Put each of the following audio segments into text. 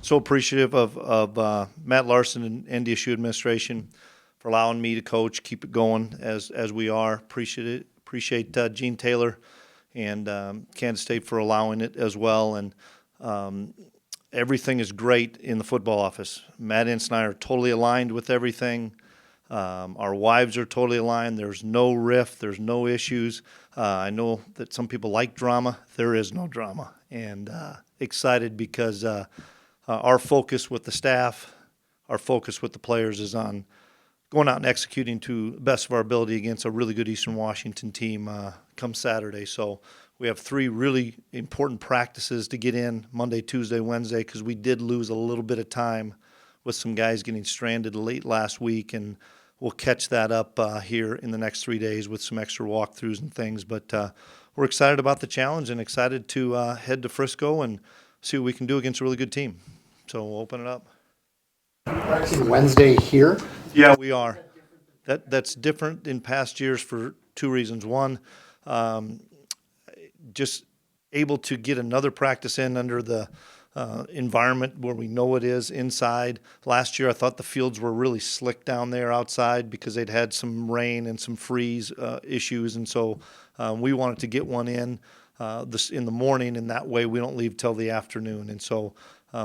So appreciative of Matt Larson and NDSU administration for allowing me to coach, keep it going as we are. Appreciate Gene Taylor and Kansas State for allowing it as well. And everything is great in the football office. Matt Ince and I are totally aligned with everything. Our wives are totally aligned. There's no rift. There's no issues. I know that some people like drama. There is no drama. And excited because our focus with the staff, our focus with the players is on going out and executing to the best of our ability against a really good Eastern Washington team come Saturday. So we have 3 really important practices to get in Monday, Tuesday, Wednesday, because we did lose a little bit of time with some guys getting stranded late last week, and we'll catch that up here in the next 3 days with some extra walkthroughs and things. But we're excited about the challenge and excited to head to Frisco and see what we can do against a really good team. So we'll open it up. Practicing Wednesday here? Yeah, we are. That's different in past years for 2 reasons. One, just able to get another practice in under the environment where we know it is inside. Last year I thought the fields were really slick down there outside because they'd had some rain and some freeze issues, and so we wanted to get one in the morning, and that way we don't leave till the afternoon, and so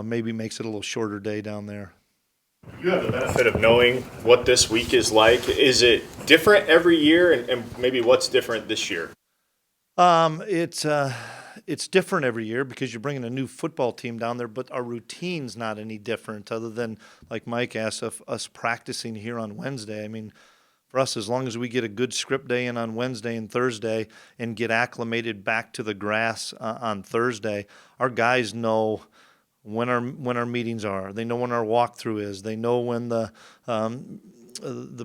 maybe makes it a little shorter day down there. You have the benefit of knowing what this week is like. Is it different every year, and maybe what's different this year? It's different every year because you're bringing a new football team down there, but our routine's not any different other than, like Mike asked, of us practicing here on Wednesday. I mean, for us, as long as we get a good script day in on Wednesday and Thursday and get acclimated back to the grass on Thursday, our guys know when our meetings are. They know when our walkthrough is. They know when the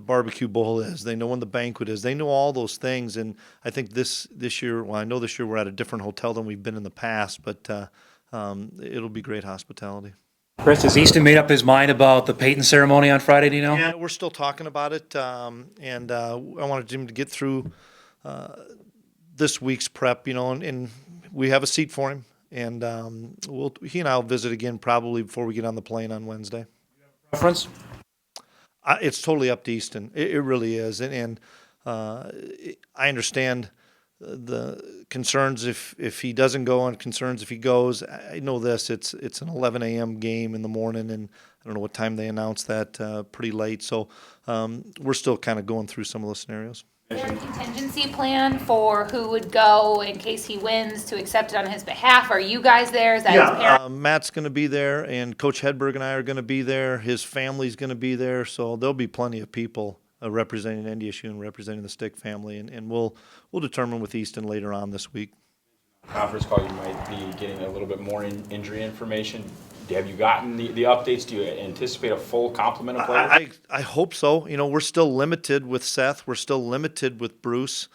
barbecue bowl is. They know when the banquet is. They know all those things. And I think this year, well, I know this year we're at a different hotel than we've been in the past, but it'll be great hospitality. Chris, has Easton made up his mind about the Peyton ceremony on Friday, do you know? Yeah, we're still talking about it, and I wanted him to get through this week's prep, and we have a seat for him. And he and I will visit again probably before we get on the plane on Wednesday. Preference? It's totally up to Easton. It really is. And I understand the concerns if he doesn't go and concerns if he goes. I know this. It's an 11 a.m. game in the morning, and I don't know what time they announced that, pretty late. So we're still kind of going through some of those scenarios. Is there a contingency plan for who would go in case he wins to accept it on his behalf? Are you guys there? Is that his parents? Matt's going to be there, and Coach Hedberg and I are going to be there. His family's going to be there, so there'll be plenty of people representing NDSU and representing the Stick family, and we'll determine with Easton later on this week. Conference call, you might be getting a little bit more injury information. Have you gotten the updates? Do you anticipate a full complement of players? I hope so. We're still limited with Seth. We're still limited with Bruce.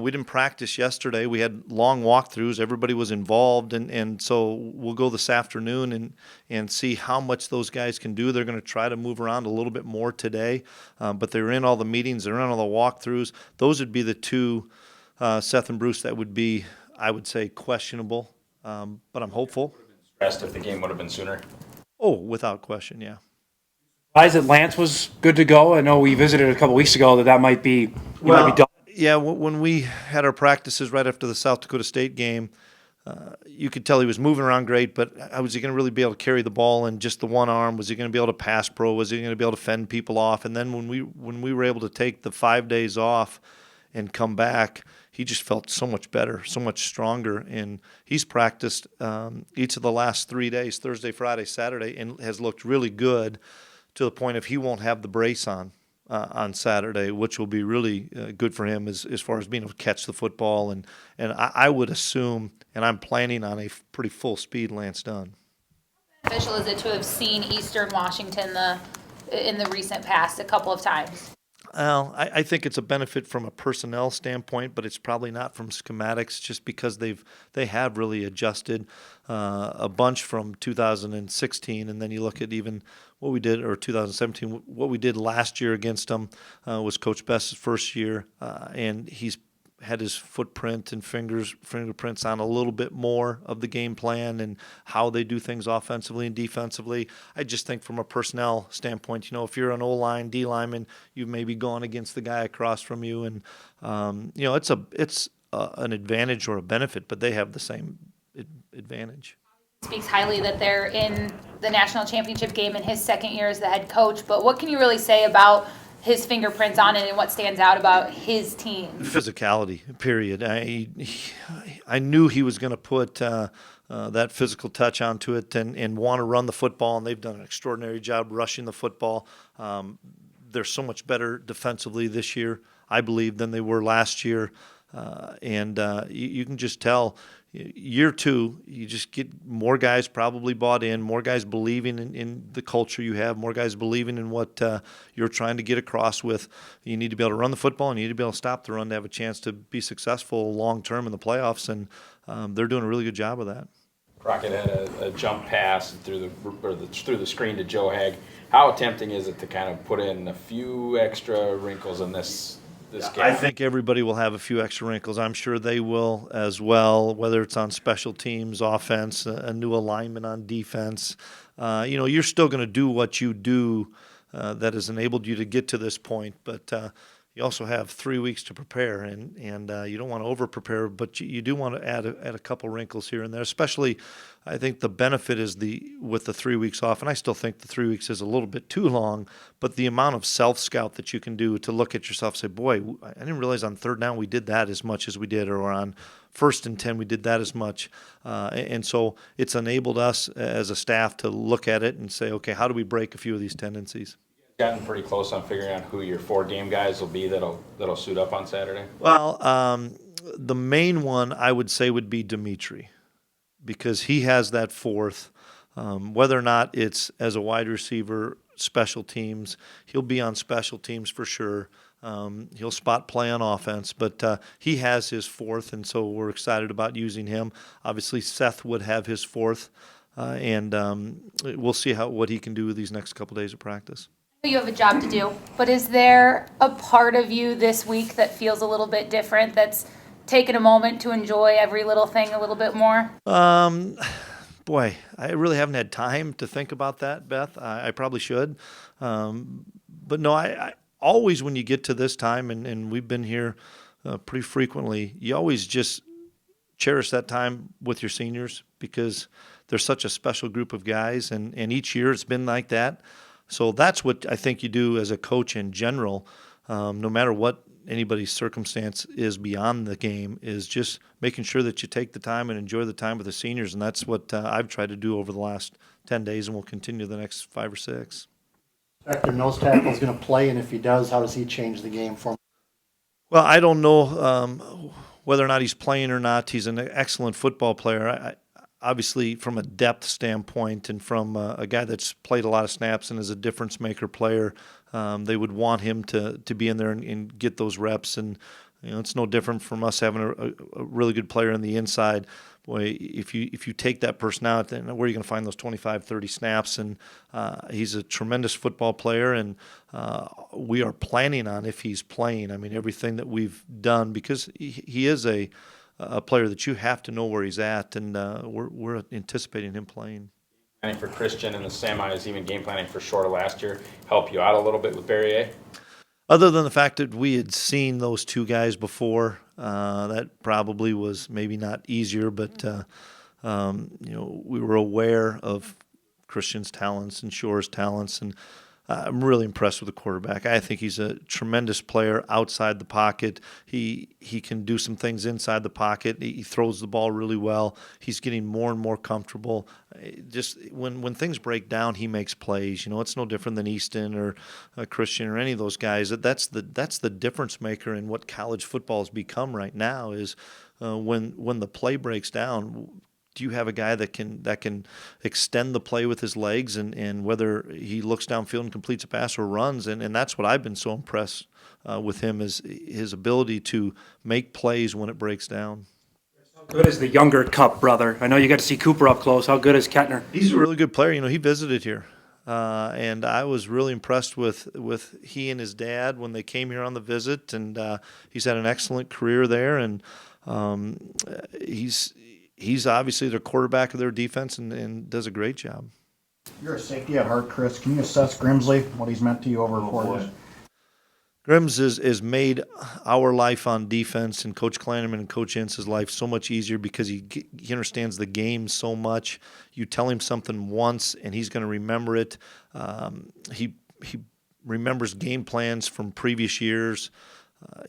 We didn't practice yesterday. We had long walkthroughs. Everybody was involved, and so we'll go this afternoon and see how much those guys can do. They're going to try to move around a little bit more today, but they're in all the meetings. They're in all the walkthroughs. Those would be the two, Seth and Bruce, that would be, I would say, questionable, but I'm hopeful. If the game would have been sooner. Oh, without question, yeah. Surprised that Lance was good to go. I know we visited a couple weeks ago that might be done. Yeah, when we had our practices right after the South Dakota State game, you could tell he was moving around great, but was he going to really be able to carry the ball in just the one arm? Was he going to be able to pass pro? Was he going to be able to fend people off? And then when we were able to take the 5 days off and come back, he just felt so much better, so much stronger, and he's practiced each of the last 3 days, Thursday, Friday, Saturday, and has looked really good to the point of he won't have the brace on Saturday, which will be really good for him as far as being able to catch the football, and I would assume, and I'm planning on a pretty full speed Lance Dunn. How beneficial is it to have seen Eastern Washington in the recent past a couple of times? Well, I think it's a benefit from a personnel standpoint, but it's probably not from schematics, just because they have really adjusted a bunch from 2016, and then you look at even what we did, or 2017, what we did last year against them was Coach Best's first year, and he's had his footprint and fingerprints on a little bit more of the game plan and how they do things offensively and defensively. I just think from a personnel standpoint, if you're an O-line, D lineman, you've maybe gone against the guy across from you, and it's an advantage or a benefit, but they have the same advantage. Speaks highly that they're in the national championship game in his second year as the head coach, but what can you really say about his fingerprints on it and what stands out about his team? Physicality, period. I knew he was going to put that physical touch onto it and want to run the football, and they've done an extraordinary job rushing the football. They're so much better defensively this year, I believe, than they were last year. And you can just tell year two, you just get more guys probably bought in, more guys believing in the culture you have, more guys believing in what you're trying to get across with. You need to be able to run the football, and you need to be able to stop the run to have a chance to be successful long term in the playoffs, and they're doing a really good job of that. Crockett had a jump pass through the screen to Joe Hag. How tempting is it to kind of put in a few extra wrinkles in this game? I think everybody will have a few extra wrinkles. I'm sure they will as well, whether it's on special teams, offense, a new alignment on defense. You're still going to do what you do that has enabled you to get to this point, but you also have 3 weeks to prepare, and you don't want to over-prepare, but you do want to add a couple wrinkles here and there. Especially, I think the benefit is with the 3 weeks off, and I still think the 3 weeks is a little bit too long, but the amount of self-scout that you can do to look at yourself and say, boy, I didn't realize on third down we did that as much as we did, or on 1st and 10 we did that as much. And so it's enabled us as a staff to look at it and say, okay, how do we break a few of these tendencies? Gotten pretty close on figuring out who your 4 game guys will be that'll suit up on Saturday? Well, the main one I would say would be Dimitri, because he has that fourth. Whether or not it's as a wide receiver, special teams, he'll be on special teams for sure. He'll spot play on offense, but he has his fourth, and so we're excited about using him. Obviously, Seth would have his fourth, and we'll see what he can do with these next couple days of practice. You have a job to do, but is there a part of you this week that feels a little bit different, that's taken a moment to enjoy every little thing a little bit more? Boy, I really haven't had time to think about that, Beth. I probably should. But no, I always, when you get to this time, and we've been here pretty frequently, you always just cherish that time with your seniors, because they're such a special group of guys, and each year it's been like that. So that's what I think you do as a coach in general, no matter what anybody's circumstance is beyond the game, is just making sure that you take the time and enjoy the time with the seniors. And that's what I've tried to do over the last 10 days, and will continue the next 5 or 6. Their nose tackle is going to play, and if he does, how does he change the game for him? Well, I don't know whether or not he's playing or not. He's an excellent football player. Obviously, from a depth standpoint, and from a guy that's played a lot of snaps and is a difference maker player, they would want him to be in there and get those reps. And it's no different from us having a really good player on the inside. Boy, if you take that person out, then where are you going to find those 25, 30 snaps? And he's a tremendous football player, and we are planning on, if he's playing, everything that we've done, because he is a player that you have to know where he's at, and we're anticipating him playing. Planning for Christian and the semis, even game planning for Shorta last year, help you out a little bit with Barrier? Other than the fact that we had seen those two guys before, that probably was maybe not easier, but we were aware of Christian's talents and Shore's talents, and I'm really impressed with the quarterback. I think he's a tremendous player outside the pocket. He can do some things inside the pocket. He throws the ball really well. He's getting more and more comfortable. Just when things break down, he makes plays. It's no different than Easton or Christian or any of those guys. That's the difference maker in what college football has become right now, is when the play breaks down, do you have a guy that can extend the play with his legs, and whether he looks downfield and completes a pass or runs, and that's what I've been so impressed with him, is his ability to make plays when it breaks down. How good is the younger Cup brother? I know you got to see Cooper up close. How good is Kettner? He's a really good player. He visited here. and I was really impressed with he and his dad when they came here on the visit, and he's had an excellent career there, and he's obviously their quarterback of their defense and does a great job. You're a safety at heart, Chris. Can you assess Grimsley, what he's meant to you over 4 years? Grims has made our life on defense and Coach Klieman and Coach Ince's life so much easier because he understands the game so much. You tell him something once and he's going to remember it. He remembers game plans from previous years.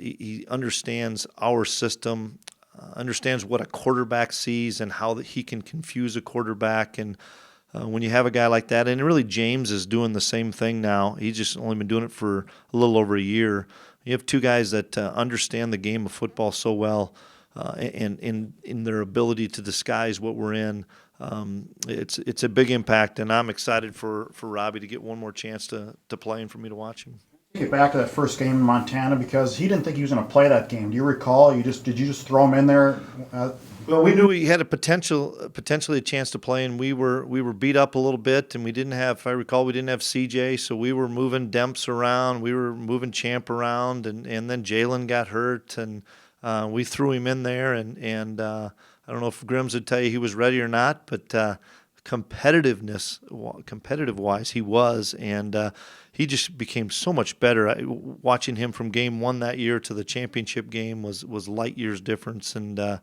He understands our system, understands what a quarterback sees and how he can confuse a quarterback. And when you have a guy like that, and really James is doing the same thing now. He's just only been doing it for a little over a year. You have two guys that understand the game of football so well, and in their ability to disguise what we're in. It's a big impact, and I'm excited for Robbie to get one more chance to play and for me to watch him. Get back to that first game in Montana because he didn't think he was going to play that game. Do you recall? Did you just throw him in there? Well, we knew he had potentially a chance to play, and we were beat up a little bit, and we didn't have, if I recall, we didn't have CJ, so we were moving Demps around, we were moving Champ around, and then Jalen got hurt, and we threw him in there, and I don't know if Grims would tell you he was ready or not, but competitive-wise, he was, and he just became so much better. Watching him from game one that year to the championship game was light years difference, and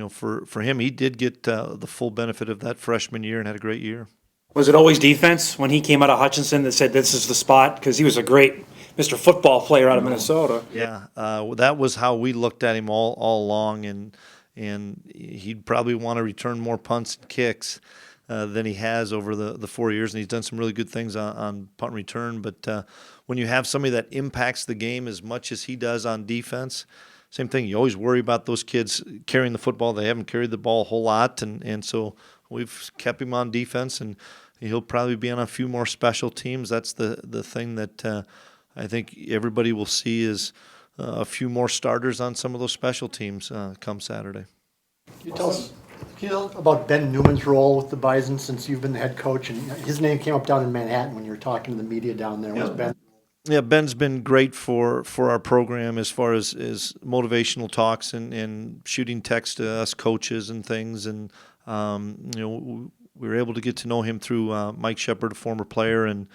for him, he did get the full benefit of that freshman year and had a great year. Was it always defense when he came out of Hutchinson that said this is the spot? Because he was a great Mr. Football player out of Minnesota. Yeah, that was how we looked at him all along, and he'd probably want to return more punts and kicks than he has over the 4 years, and he's done some really good things on punt and return. But when you have somebody that impacts the game as much as he does on defense, same thing. You always worry about those kids carrying the football. They haven't carried the ball a whole lot, and so we've kept him on defense, and he'll probably be on a few more special teams. That's the thing that I think everybody will see is a few more starters on some of those special teams come Saturday. Can you tell us about Ben Newman's role with the Bison since you've been the head coach? And his name came up down in Manhattan when you were talking to the media down there. Was Ben? Yeah, Ben's been great for our program as far as motivational talks and shooting texts to us coaches and things. And, we were able to get to know him through Mike Shepard, a former player, and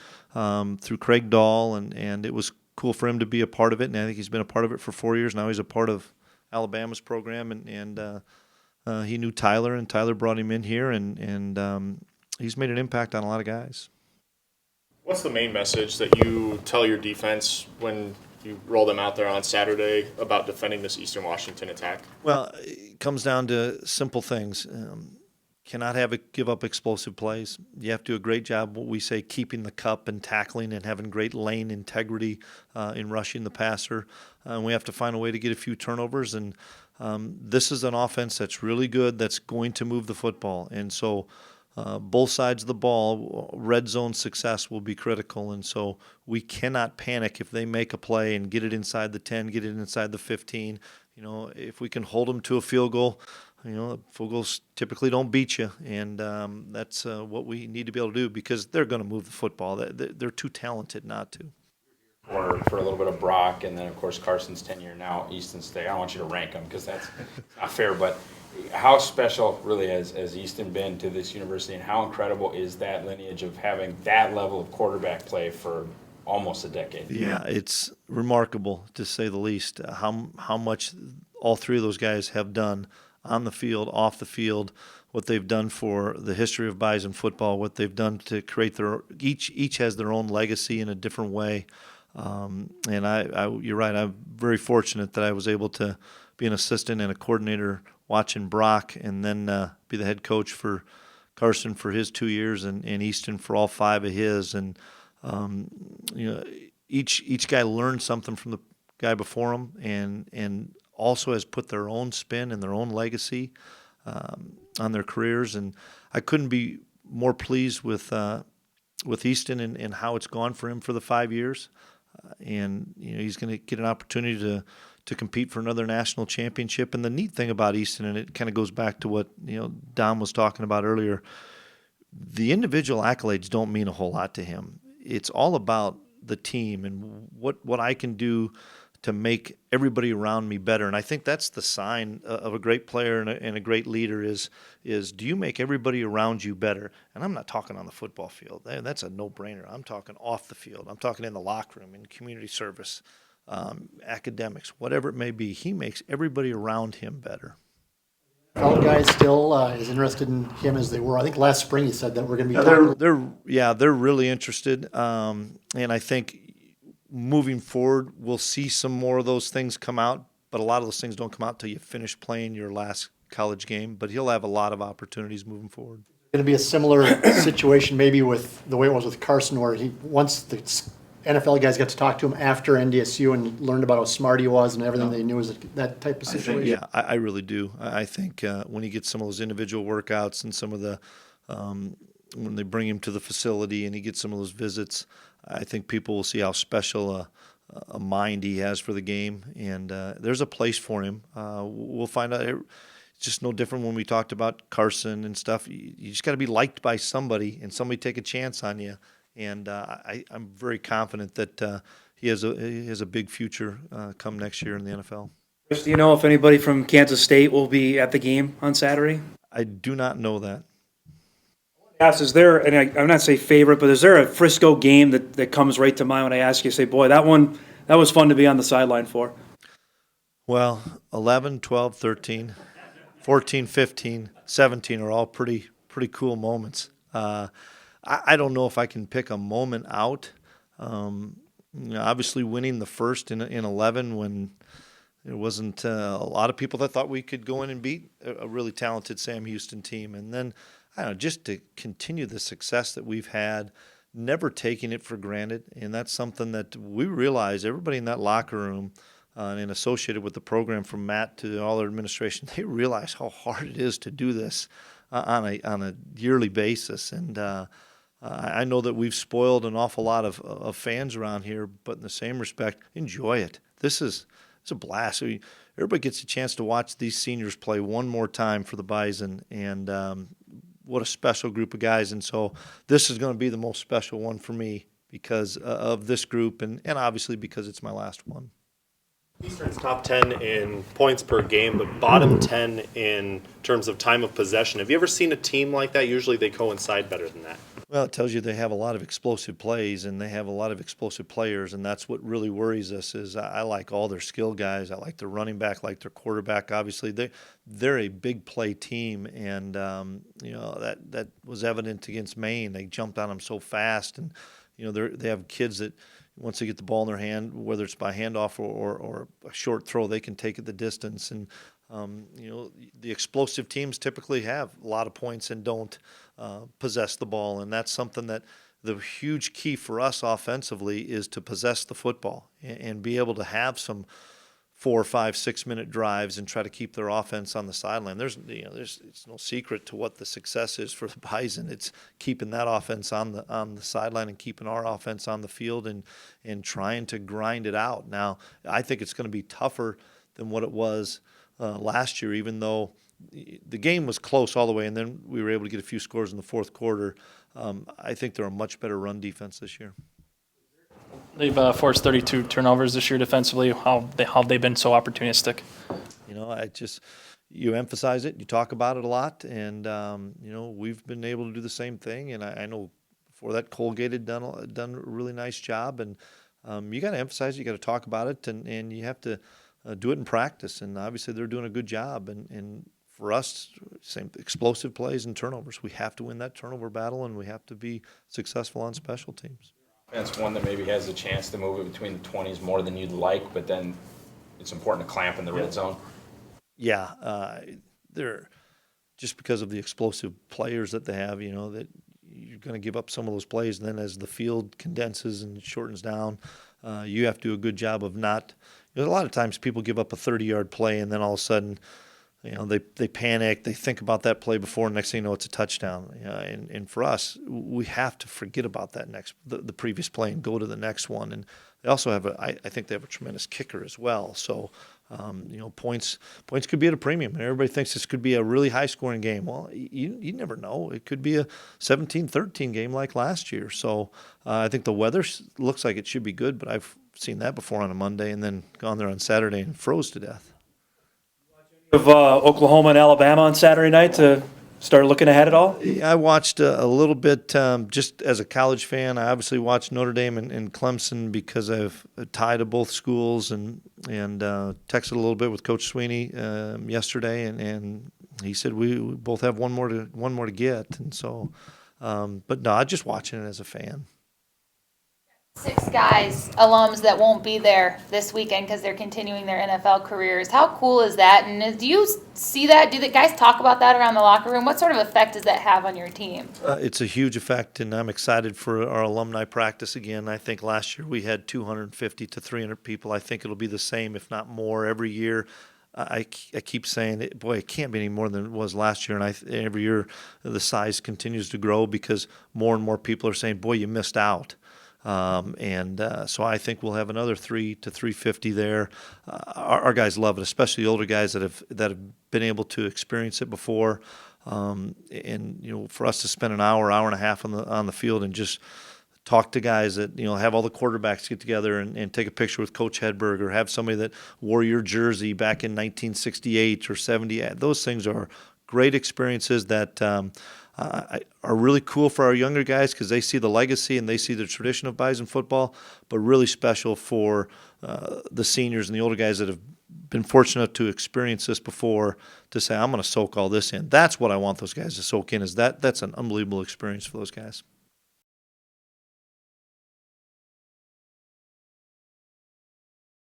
through Craig Dahl. And it was cool for him to be a part of it. And I think he's been a part of it for 4 years. Now he's a part of Alabama's program. And he knew Tyler, and Tyler brought him in here. And he's made an impact on a lot of guys. What's the main message that you tell your defense when you roll them out there on Saturday about defending this Eastern Washington attack? Well, it comes down to simple things. Cannot give up explosive plays. You have to do a great job, what we say, keeping the cup and tackling and having great lane integrity in rushing the passer. And we have to find a way to get a few turnovers. And this is an offense that's really good, that's going to move the football. And so both sides of the ball, red zone success will be critical, and so we cannot panic if they make a play and get it inside the 10, get it inside the 15. If we can hold them to a field goal, field goals typically don't beat you, and that's what we need to be able to do because they're going to move the football. They're too talented not to. For a little bit of Brock, and then, of course, Carson's tenure now, Easton State. I don't want you to rank them because that's not fair, but how special really has Easton been to this university, and how incredible is that lineage of having that level of quarterback play for almost a decade? Yeah, it's remarkable to say the least how much all three of those guys have done on the field, off the field, what they've done for the history of Bison football, what they've done to create each has their own legacy in a different way. And you're right, I'm very fortunate that I was able to be an assistant and a coordinator watching Brock, and then be the head coach for Carson for his 2 years, and Easton for all 5 of his. And each guy learned something from the guy before him, and also has put their own spin and their own legacy on their careers. And I couldn't be more pleased with Easton and how it's gone for him for the 5 years. And he's going to get an opportunity to compete for another national championship. And the neat thing about Easton, and it kind of goes back to what Dom was talking about earlier, the individual accolades don't mean a whole lot to him. It's all about the team and what I can do to make everybody around me better. And I think that's the sign of a great player and a great leader is do you make everybody around you better? And I'm not talking on the football field. That's a no-brainer. I'm talking off the field. I'm talking in the locker room, in community service, academics, whatever it may be. He makes everybody around him better. All guys still as interested in him as they were. I think last spring he said that we're going to be They're really interested. And I think moving forward, we'll see some more of those things come out, but a lot of those things don't come out till you finish playing your last college game. But he'll have a lot of opportunities moving forward. going to be a similar situation maybe with the way it was with Carson, where once the NFL guys got to talk to him after NDSU and learned about how smart he was and everything they knew was that type of situation. Yeah, I really do. I think when he gets some of those individual workouts and some of the when they bring him to the facility and he gets some of those visits, I think people will see how special a mind he has for the game, and there's a place for him. We'll find out. It's just no different when we talked about Carson and stuff. You just got to be liked by somebody, and somebody take a chance on you. And I'm very confident that he has a big future come next year in the NFL. Chris, do you know if anybody from Kansas State will be at the game on Saturday? I do not know that. Yes, is there, and I'm not saying favorite, but is there a Frisco game that comes right to mind when I ask you, say, boy, that was fun to be on the sideline for? Well, 11, 12, 13, 14, 15, 17 are all pretty cool moments. I don't know if I can pick a moment out. Obviously winning the first in 11 when there wasn't a lot of people that thought we could go in and beat a really talented Sam Houston team. And then, I don't know, just to continue the success that we've had, never taking it for granted. And that's something that we realize everybody in that locker room and associated with the program, from Matt to all their administration, they realize how hard it is to do this on a yearly basis. And I know that we've spoiled an awful lot of fans around here, but in the same respect, enjoy it. It's a blast. Everybody gets a chance to watch these seniors play one more time for the Bison, and what a special group of guys. And so this is going to be the most special one for me because of this group, and obviously because it's my last one. Eastern's top 10 in points per game, but bottom 10 in terms of time of possession. Have you ever seen a team like that? Usually they coincide better than that. Well, it tells you they have a lot of explosive plays and they have a lot of explosive players, and that's what really worries us. Is I like all their skill guys. I like their running back, like their quarterback. Obviously, they're a big play team, and that was evident against Maine. They jumped on them so fast, and they have kids that once they get the ball in their hand, whether it's by handoff or a short throw, they can take it the distance. And the explosive teams typically have a lot of points and don't possess the ball, and that's something that the huge key for us offensively is to possess the football and be able to have some 4, 5, 6 minute drives and try to keep their offense on the sideline. It's no secret to what the success is for the Bison. It's keeping that offense on the sideline and keeping our offense on the field and trying to grind it out. Now, I think it's going to be tougher than what it was last year, even though the game was close all the way, and then we were able to get a few scores in the fourth quarter. I think they're a much better run defense this year. They've forced 32 turnovers this year defensively. How they've been so opportunistic. You emphasize it, you talk about it a lot, and we've been able to do the same thing. And I know before that Colgate had done a really nice job, and you got to emphasize it, you got to talk about it, and you have to do it in practice. And obviously they're doing a good job. And for us, same explosive plays and turnovers. We have to win that turnover battle, and we have to be successful on special teams. That's one that maybe has a chance to move it between the 20s more than you'd like, but then it's important to clamp in the red zone. Yeah, they're just because of the explosive players that they have, that you're going to give up some of those plays, and then as the field condenses and shortens down, you have to do a good job of not. A lot of times people give up a 30-yard play, and then all of a sudden, they panic. They think about that play before, and next thing you know, it's a touchdown. And for us, we have to forget about that the previous play and go to the next one. And they also have I think they have a tremendous kicker as well. So Points could be at a premium, and everybody thinks this could be a really high-scoring game. Well, you never know. It could be a 17-13 game like last year. So I think the weather looks like it should be good, but I've seen that before on a Monday and then gone there on Saturday and froze to death. Of Oklahoma and Alabama on Saturday night to start looking ahead at all? Yeah, I watched a little bit just as a college fan. I obviously watched Notre Dame and Clemson because I've tied to both schools and texted a little bit with Coach Sweeney yesterday, and he said we both have one more to get, and so. But no, I'm just watching it as a fan. 6 guys, alums that won't be there this weekend because they're continuing their NFL careers. How cool is that? And do you see that? Do the guys talk about that around the locker room? What sort of effect does that have on your team? It's a huge effect, and I'm excited for our alumni practice again. I think last year we had 250 to 300 people. I think it'll be the same, if not more, every year. I keep saying, it can't be any more than it was last year. And every year the size continues to grow because more and more people are saying, boy, you missed out. So I think we'll have another 300 to 350 there. Our guys love it, especially the older guys that have been able to experience it before. For us to spend an hour and a half on the field and just talk to guys that have all the quarterbacks get together and take a picture with Coach Hedberg, or have somebody that wore your jersey back in 1968 or 70. Those things are great experiences that are really cool for our younger guys because they see the legacy and they see the tradition of Bison football, but really special for the seniors and the older guys that have been fortunate to experience this before, to say, I'm going to soak all this in. That's what I want those guys to soak in, is that's an unbelievable experience for those guys.